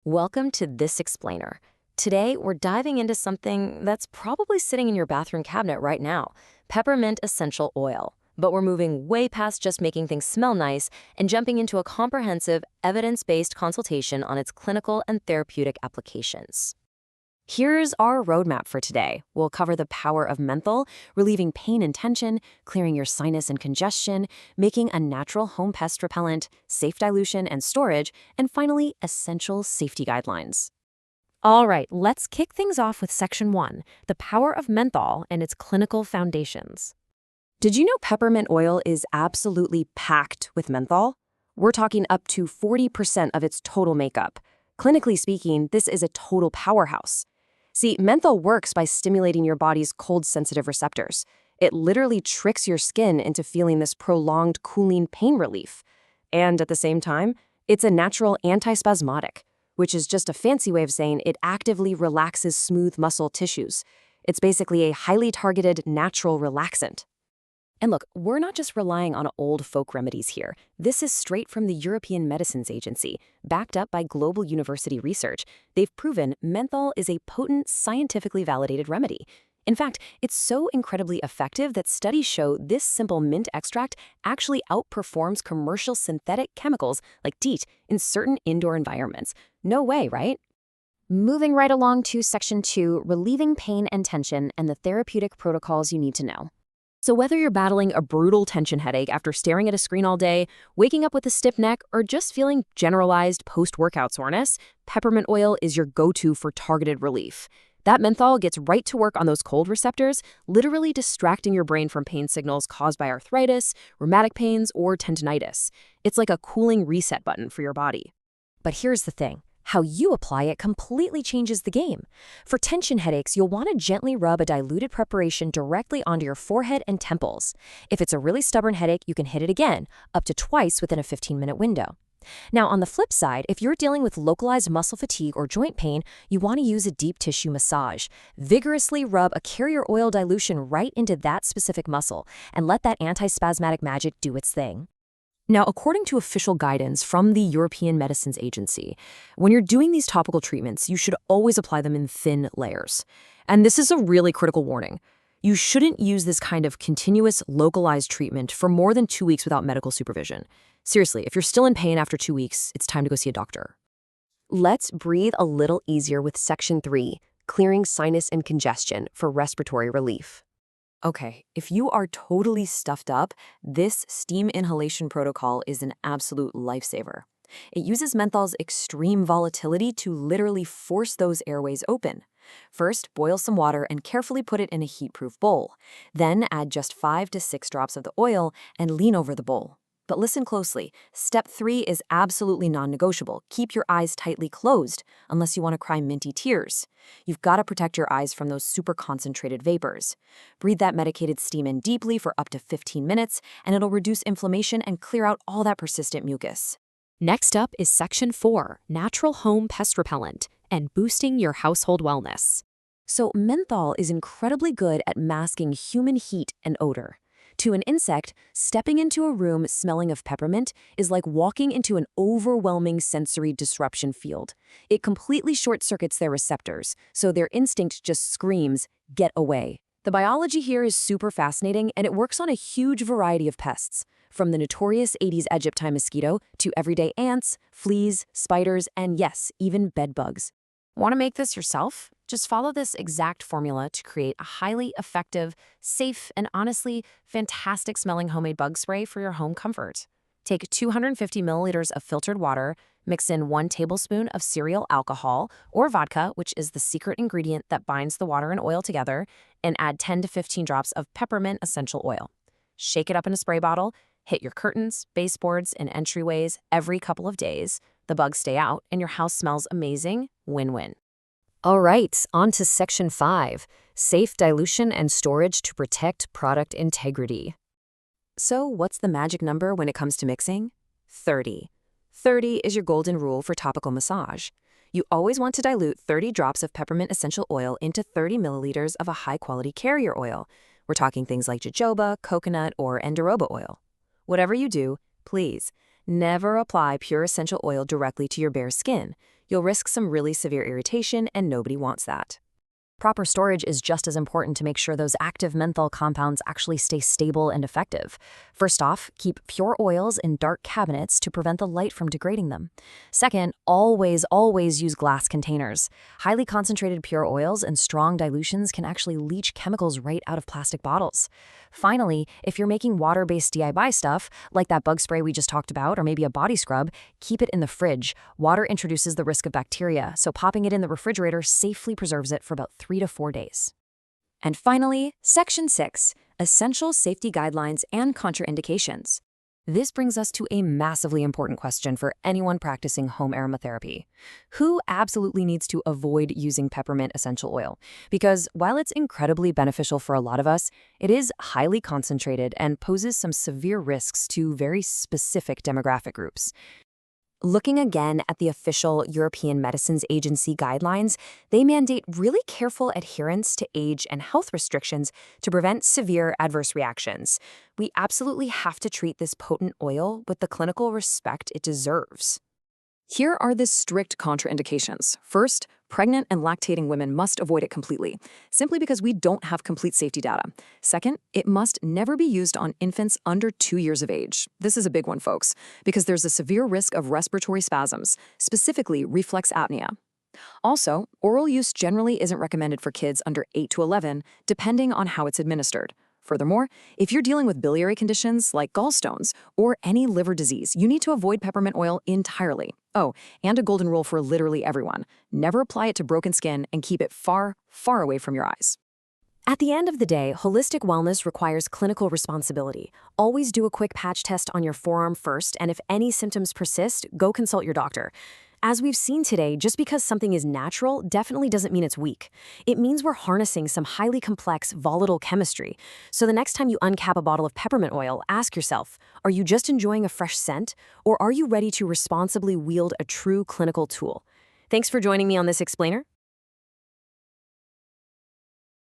Welcome to This Explainer. Today, we're diving into something that's probably sitting in your bathroom cabinet right now, peppermint essential oil. But we're moving way past just making things smell nice and jumping into a comprehensive, evidence-based consultation on its clinical and therapeutic applications. Here's our roadmap for today. We'll cover the power of menthol, relieving pain and tension, clearing your sinus and congestion, making a natural home pest repellent, safe dilution and storage, and finally, essential safety guidelines. All right, let's kick things off with Section 1, the power of menthol and its clinical foundations. Did you know peppermint oil is absolutely packed with menthol? We're talking up to 40% of its total makeup. Clinically speaking, this is a total powerhouse. See, menthol works by stimulating your body's cold-sensitive receptors. It literally tricks your skin into feeling this prolonged cooling pain relief. And at the same time, it's a natural antispasmodic, which is just a fancy way of saying it actively relaxes smooth muscle tissues. It's basically a highly targeted natural relaxant. And look, we're not just relying on old folk remedies here. This is straight from the European Medicines Agency, backed up by global university research. They've proven menthol is a potent, scientifically validated remedy. In fact, it's so incredibly effective that studies show this simple mint extract actually outperforms commercial synthetic chemicals like DEET in certain indoor environments. No way, right? Moving right along to Section 2, relieving pain and tension and the therapeutic protocols you need to know. So whether you're battling a brutal tension headache after staring at a screen all day, waking up with a stiff neck, or just feeling generalized post-workout soreness, peppermint oil is your go-to for targeted relief. That menthol gets right to work on those cold receptors, literally distracting your brain from pain signals caused by arthritis, rheumatic pains, or tendinitis. It's like a cooling reset button for your body. But here's the thing. How you apply it completely changes the game. For tension headaches, you'll want to gently rub a diluted preparation directly onto your forehead and temples. If it's a really stubborn headache, you can hit it again, up to twice within a 15-minute window. Now, on the flip side, if you're dealing with localized muscle fatigue or joint pain, you want to use a deep tissue massage. Vigorously rub a carrier oil dilution right into that specific muscle and let that antispasmodic magic do its thing. Now, according to official guidance from the European Medicines Agency, when you're doing these topical treatments, you should always apply them in thin layers. And this is a really critical warning. You shouldn't use this kind of continuous, localized treatment for more than 2 weeks without medical supervision. Seriously, if you're still in pain after 2 weeks, it's time to go see a doctor. Let's breathe a little easier with Section 3, clearing sinus and congestion for respiratory relief. Okay, if you are totally stuffed up, this steam inhalation protocol is an absolute lifesaver. It uses menthol's extreme volatility to literally force those airways open. First, boil some water and carefully put it in a heat-proof bowl. Then add just 5 to 6 drops of the oil and lean over the bowl. But listen closely. Step 3 is absolutely non-negotiable. Keep your eyes tightly closed, unless you want to cry minty tears. You've got to protect your eyes from those super concentrated vapors. Breathe that medicated steam in deeply for up to 15 minutes, and it'll reduce inflammation and clear out all that persistent mucus. Next up is Section 4, natural home pest repellent, and boosting your household wellness. So menthol is incredibly good at masking human heat and odor. To an insect, stepping into a room smelling of peppermint is like walking into an overwhelming sensory disruption field. It completely short-circuits their receptors, so their instinct just screams, "Get away." The biology here is super fascinating, and it works on a huge variety of pests, from the notorious Aedes aegypti mosquito to everyday ants, fleas, spiders, and yes, even bedbugs. Want to make this yourself? Just follow this exact formula to create a highly effective, safe, and honestly, fantastic-smelling homemade bug spray for your home comfort. Take 250 milliliters of filtered water, mix in 1 tablespoon of cereal alcohol or vodka, which is the secret ingredient that binds the water and oil together, and add 10 to 15 drops of peppermint essential oil. Shake it up in a spray bottle, hit your curtains, baseboards, and entryways every couple of days. The bugs stay out, and your house smells amazing. Win-win. All right, on to Section 5, safe dilution and storage to protect product integrity. So what's the magic number when it comes to mixing? 30. 30 is your golden rule for topical massage. You always want to dilute 30 drops of peppermint essential oil into 30 milliliters of a high-quality carrier oil. We're talking things like jojoba, coconut, or Andoroba oil. Whatever you do, please, never apply pure essential oil directly to your bare skin. You'll risk some really severe irritation, and nobody wants that. Proper storage is just as important to make sure those active menthol compounds actually stay stable and effective. First off, keep pure oils in dark cabinets to prevent the light from degrading them. Second, always use glass containers. Highly concentrated pure oils and strong dilutions can actually leach chemicals right out of plastic bottles. Finally, if you're making water-based DIY stuff, like that bug spray we just talked about, or maybe a body scrub, keep it in the fridge. Water introduces the risk of bacteria, so popping it in the refrigerator safely preserves it for about 3 to 4 days. And finally, Section 6, Essential Safety Guidelines and Contraindications. This brings us to a massively important question for anyone practicing home aromatherapy. Who absolutely needs to avoid using peppermint essential oil? Because while it's incredibly beneficial for a lot of us, it is highly concentrated and poses some severe risks to very specific demographic groups. Looking again at the official European Medicines Agency guidelines, they mandate really careful adherence to age and health restrictions to prevent severe adverse reactions. We absolutely have to treat this potent oil with the clinical respect it deserves. Here are the strict contraindications. First, pregnant and lactating women must avoid it completely, simply because we don't have complete safety data. Second, it must never be used on infants under 2 years of age. This is a big one, folks, because there's a severe risk of respiratory spasms, specifically reflex apnea. Also, oral use generally isn't recommended for kids under 8 to 11, depending on how it's administered. Furthermore, if you're dealing with biliary conditions like gallstones or any liver disease, you need to avoid peppermint oil entirely. Oh, and a golden rule for literally everyone: never apply it to broken skin and keep it far, far away from your eyes. At the end of the day, holistic wellness requires clinical responsibility. Always do a quick patch test on your forearm first, and if any symptoms persist, go consult your doctor. As we've seen today, just because something is natural definitely doesn't mean it's weak. It means we're harnessing some highly complex, volatile chemistry. So the next time you uncap a bottle of peppermint oil, ask yourself, are you just enjoying a fresh scent, or are you ready to responsibly wield a true clinical tool? Thanks for joining me on this explainer.